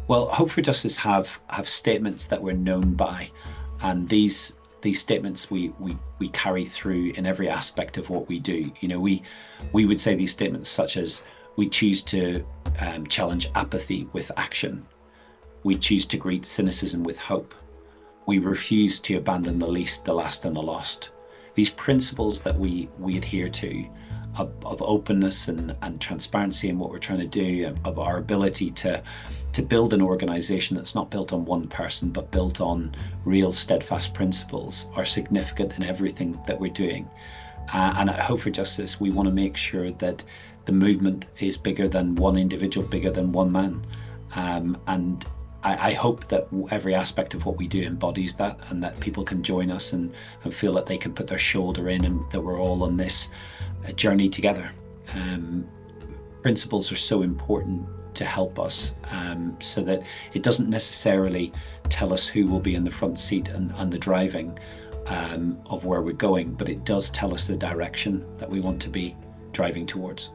Well, Hope for Justice have statements that we're known by, and these statements we carry through in every aspect of what we do. We would say these statements such as we choose to challenge apathy with action. We choose to greet cynicism with hope. We refuse to abandon the least, the last, and the lost. These principles that we adhere to of openness and transparency in what we're trying to do, of our ability to build an organization that's not built on one person, but built on real steadfast principles, are significant in everything that we're doing. And at Hope for Justice, we want to make sure that the movement is bigger than one individual, bigger than one man. And I hope that every aspect of what we do embodies that, and that people can join us and feel that they can put their shoulder in, and that we're all on this journey together. Principles are so important to help us, so that it doesn't necessarily tell us who will be in the front seat and the driving of where we're going, but it does tell us the direction that we want to be driving towards.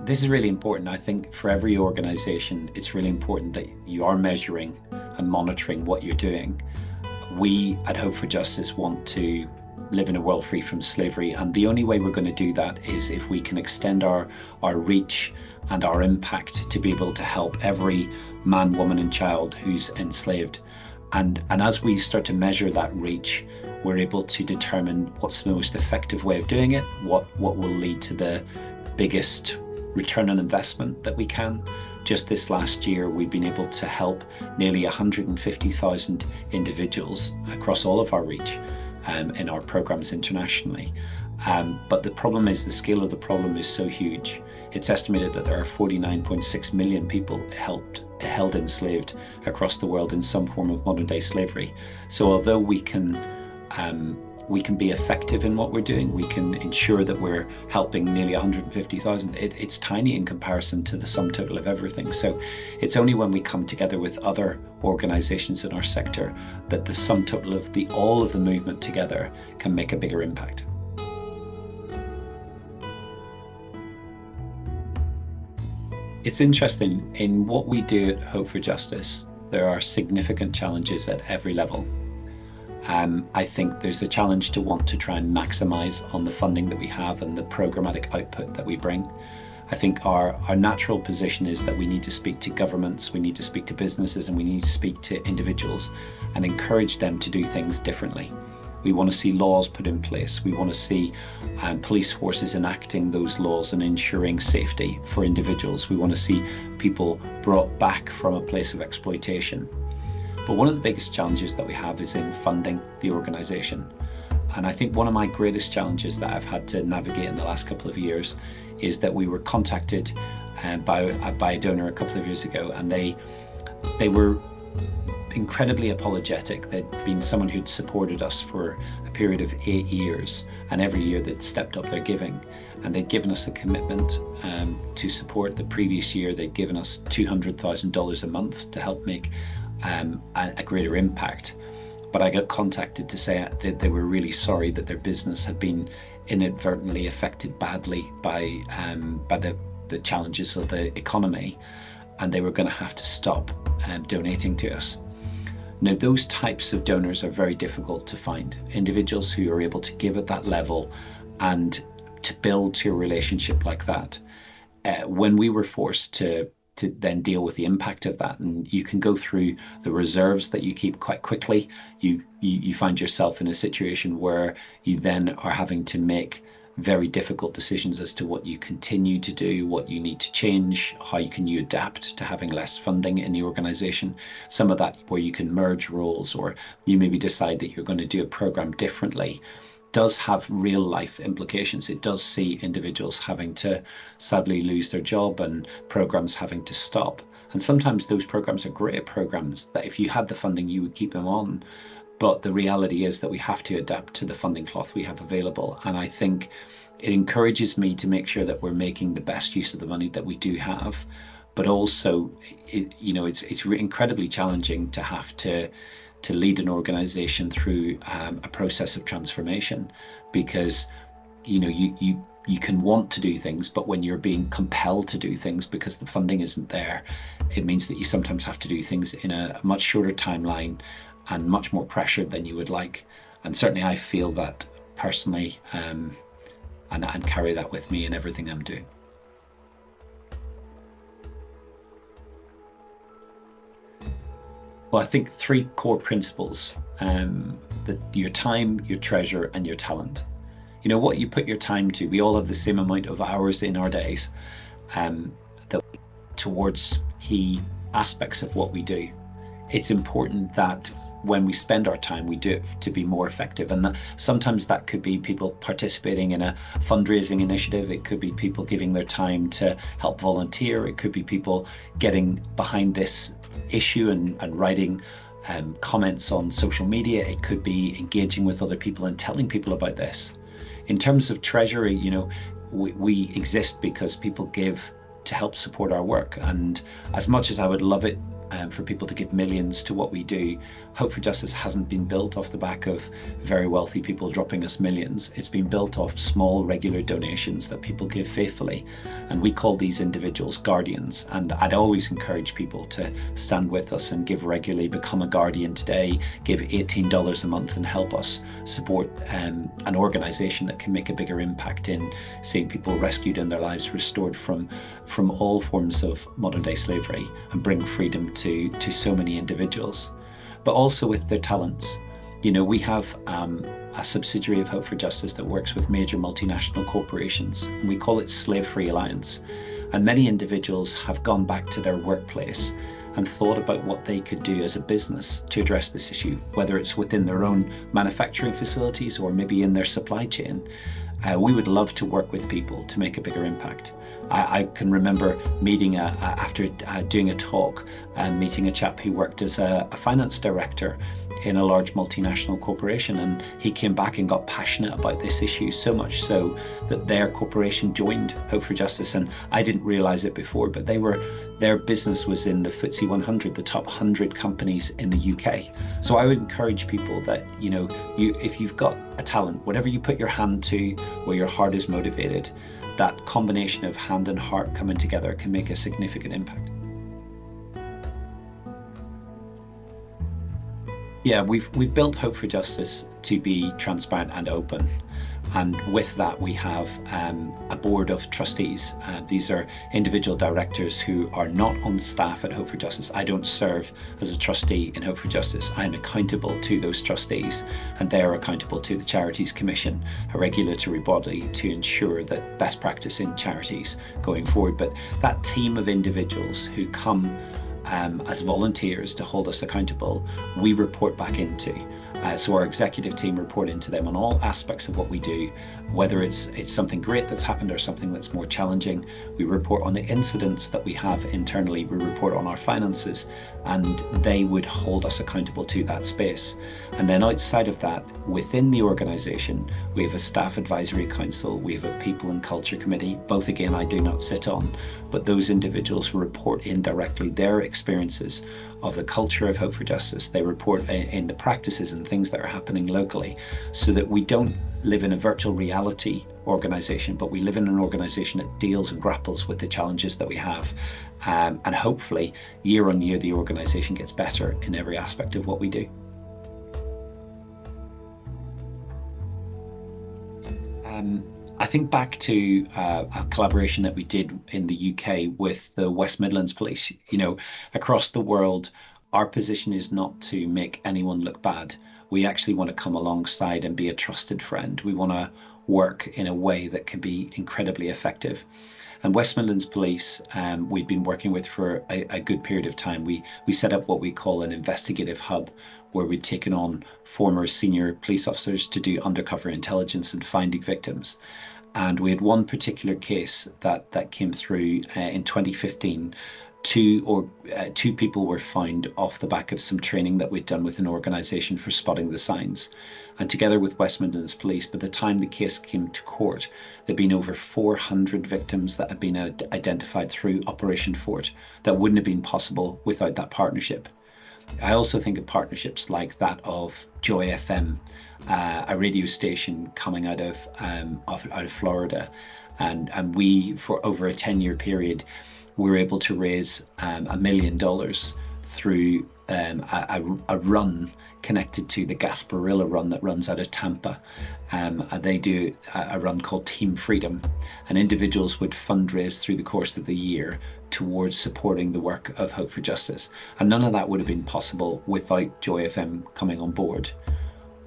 This is really important. I think for every organization, it's really important that you are measuring and monitoring what you're doing. We at Hope for Justice want to live in a world free from slavery, and the only way we're going to do that is if we can extend our reach and our impact to be able to help every man, woman and child who's enslaved. And as we start to measure that reach, we're able to determine what's the most effective way of doing it, what will lead to the biggest return on investment that we can. Just this last year, we've been able to help nearly 150,000 individuals across all of our reach in our programs internationally. But the problem is, the scale of the problem is so huge. It's estimated that there are 49.6 million people held enslaved across the world in some form of modern day slavery. So although we can be effective in what we're doing, we can ensure that we're helping nearly 150,000. It's tiny in comparison to the sum total of everything. So it's only when we come together with other organizations in our sector that the sum total of all of the movement together can make a bigger impact. It's interesting, in what we do at Hope for Justice, there are significant challenges at every level. I think there's a challenge to want to try and maximize on the funding that we have and the programmatic output that we bring. I think our natural position is that we need to speak to governments, we need to speak to businesses, and we need to speak to individuals and encourage them to do things differently. We want to see laws put in place. We want to see police forces enacting those laws and ensuring safety for individuals. We want to see people brought back from a place of exploitation. But one of the biggest challenges that we have is in funding the organisation. And I think one of my greatest challenges that I've had to navigate in the last couple of years is that we were contacted by a donor a couple of years ago, and they were incredibly apologetic. They'd been someone who'd supported us for a period of 8 years, and every year they'd stepped up their giving, and they'd given us a commitment to support. The previous year they'd given us $200,000 a month to help make a greater impact. But I got contacted to say that they were really sorry that their business had been inadvertently affected badly by the challenges of the economy, and they were going to have to stop donating to us. Now, those types of donors are very difficult to find. Individuals who are able to give at that level and to build to a relationship like that. When we were forced to then deal with the impact of that, and you can go through the reserves that you keep quite quickly, you find yourself in a situation where you then are having to make very difficult decisions as to what you continue to do, what you need to change, how can you adapt to having less funding in the organization. Some of that where you can merge roles, or you maybe decide that you're going to do a program differently, does have real life implications. It does see individuals having to sadly lose their job and programs having to stop. And sometimes those programs are great programs that if you had the funding, you would keep them on. But the reality is that we have to adapt to the funding cloth we have available. And I think it encourages me to make sure that we're making the best use of the money that we do have. But also, it's incredibly challenging to have to lead an organization through a process of transformation, because you you can want to do things, but when you're being compelled to do things because the funding isn't there, it means that you sometimes have to do things in a much shorter timeline and much more pressured than you would like. And certainly I feel that personally, and carry that with me in everything I'm doing. Well, I think three core principles, that your time, your treasure, and your talent. You know, what you put your time to, we all have the same amount of hours in our days, that towards key aspects of what we do. It's important that when we spend our time, we do it to be more effective. And sometimes that could be people participating in a fundraising initiative. It could be people giving their time to help volunteer. It could be people getting behind this issue and writing comments on social media. It could be engaging with other people and telling people about this. In terms of treasury, you know, we exist because people give to help support our work. And as much as I would love it for people to give millions to what we do, Hope for Justice hasn't been built off the back of very wealthy people dropping us millions. It's been built off small, regular donations that people give faithfully. And we call these individuals guardians. And I'd always encourage people to stand with us and give regularly, become a guardian today, give $18 a month and help us support an organisation that can make a bigger impact in seeing people rescued and their lives restored from all forms of modern day slavery and bring freedom to so many individuals. But also with their talents. You know, we have a subsidiary of Hope for Justice that works with major multinational corporations, and we call it Slave Free Alliance. And many individuals have gone back to their workplace and thought about what they could do as a business to address this issue, whether it's within their own manufacturing facilities or maybe in their supply chain. We would love to work with people to make a bigger impact. I can remember meeting after doing a talk, meeting a chap who worked as a finance director in a large multinational corporation, and he came back and got passionate about this issue, so much so that their corporation joined Hope for Justice. And I didn't realize it before, but their business was in the FTSE 100, the top 100 companies in the UK. So I would encourage people that, you know, if you've got a talent, whatever you put your hand to, where your heart is motivated, that combination of hand and heart coming together can make a significant impact. Yeah, we've built Hope for Justice to be transparent and open. And with that, we have a board of trustees. These are individual directors who are not on staff at Hope for Justice. I don't serve as a trustee in Hope for Justice. I'm accountable to those trustees, and they are accountable to the Charities Commission, a regulatory body to ensure that best practice in charities going forward. But that team of individuals who come as volunteers to hold us accountable, we report back into. So our executive team report into them on all aspects of what we do, whether it's something great that's happened or something that's more challenging. We report on the incidents that we have internally. We report on our finances, and they would hold us accountable to that space. And then outside of that, within the organisation, we have a staff advisory council, we have a people and culture committee, both again I do not sit on, but those individuals report in directly their experiences of the culture of Hope for Justice. They report in the practices and things that are happening locally, so that we don't live in a virtual reality organisation, but we live in an organisation that deals and grapples with the challenges that we have. And hopefully, year on year, the organisation gets better in every aspect of what we do. I think back to a collaboration that we did in the UK with the West Midlands Police. You know, across the world, our position is not to make anyone look bad. We actually want to come alongside and be a trusted friend. We want to work in a way that can be incredibly effective. And West Midlands Police, we've been working with for a good period of time. We set up what we call an investigative hub, where we'd taken on former senior police officers to do undercover intelligence and finding victims. And we had one particular case that came through in 2015. Two people were found off the back of some training that we'd done with an organisation for spotting the signs. And together with West Midlands Police, by the time the case came to court, there'd been over 400 victims that had been identified through Operation Fort that wouldn't have been possible without that partnership. I also think of partnerships like that of Joy FM, a radio station coming out of Florida, and we, for over a 10-year period, were able to raise $1 million through a run connected to the Gasparilla run that runs out of Tampa. They do a run called Team Freedom, and individuals would fundraise through the course of the year towards supporting the work of Hope for Justice. And none of that would have been possible without Joy FM coming on board.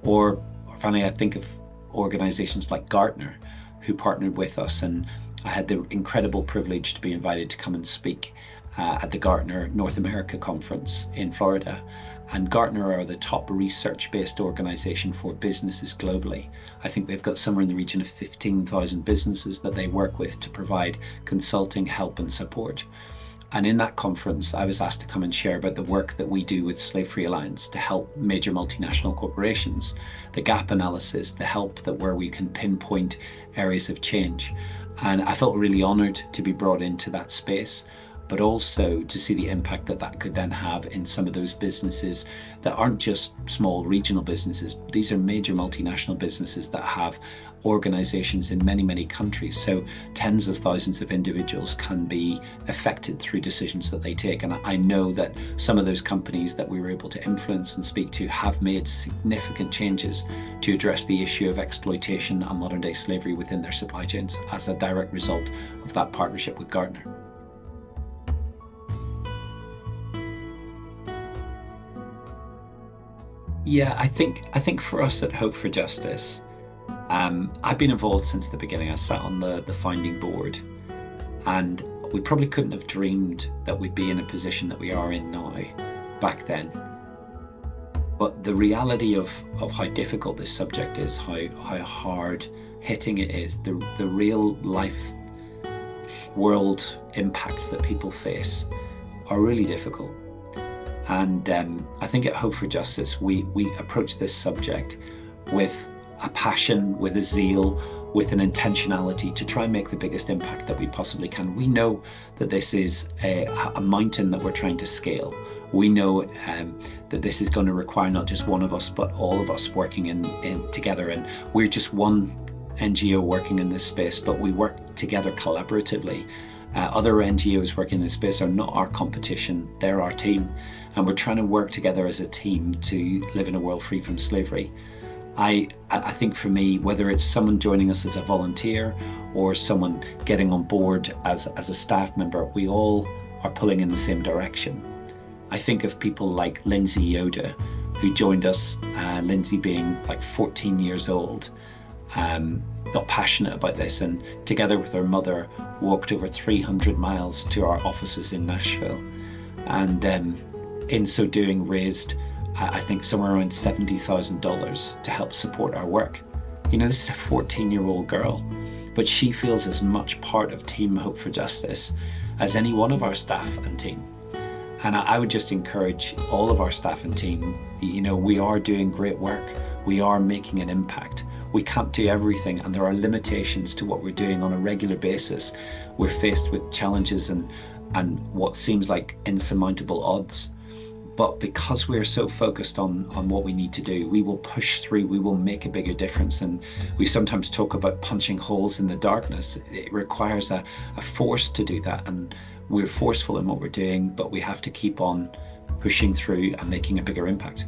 Or finally, I think of organizations like Gartner, who partnered with us, and I had the incredible privilege to be invited to come and speak at the Gartner North America conference in Florida. And Gartner are the top research-based organization for businesses globally. I think they've got somewhere in the region of 15,000 businesses that they work with to provide consulting, help and support. And in that conference, I was asked to come and share about the work that we do with Slave Free Alliance to help major multinational corporations, the gap analysis, the help that where we can pinpoint areas of change. And I felt really honored to be brought into that space, but also to see the impact that that could then have in some of those businesses that aren't just small regional businesses. These are major multinational businesses that have organizations in many, many countries. So tens of thousands of individuals can be affected through decisions that they take. And I know that some of those companies that we were able to influence and speak to have made significant changes to address the issue of exploitation and modern day slavery within their supply chains as a direct result of that partnership with Gartner. Yeah, I think for us at Hope for Justice, I've been involved since the beginning. I sat on the founding board, and we probably couldn't have dreamed that we'd be in a position that we are in now back then. But the reality of how difficult this subject is, how hard hitting it is, the real life world impacts that people face are really difficult. And I think at Hope for Justice, we approach this subject with a passion, with a zeal, with an intentionality to try and make the biggest impact that we possibly can. We know that this is a mountain that we're trying to scale. We know that this is going to require not just one of us, but all of us working in together. And we're just one NGO working in this space, but we work together collaboratively. Other NGOs working in this space are not our competition, they're our team. And we're trying to work together as a team to live in a world free from slavery. I think for me, whether it's someone joining us as a volunteer or someone getting on board as a staff member, we all are pulling in the same direction. I think of people like Lindsay Yoda, who joined us, Lindsay being like 14 years old, got passionate about this, and together with her mother walked over 300 miles to our offices in Nashville, and in so doing raised I think somewhere around $70,000 to help support our work. You know, this is a 14-year-old girl, but she feels as much part of Team Hope for Justice as any one of our staff and team. And I would just encourage all of our staff and team, you know, we are doing great work. We are making an impact. We can't do everything, and there are limitations to what we're doing on a regular basis. We're faced with challenges and what seems like insurmountable odds. But because we're so focused on what we need to do, we will push through, we will make a bigger difference. And we sometimes talk about punching holes in the darkness. It requires a force to do that. And we're forceful in what we're doing, but we have to keep on pushing through and making a bigger impact.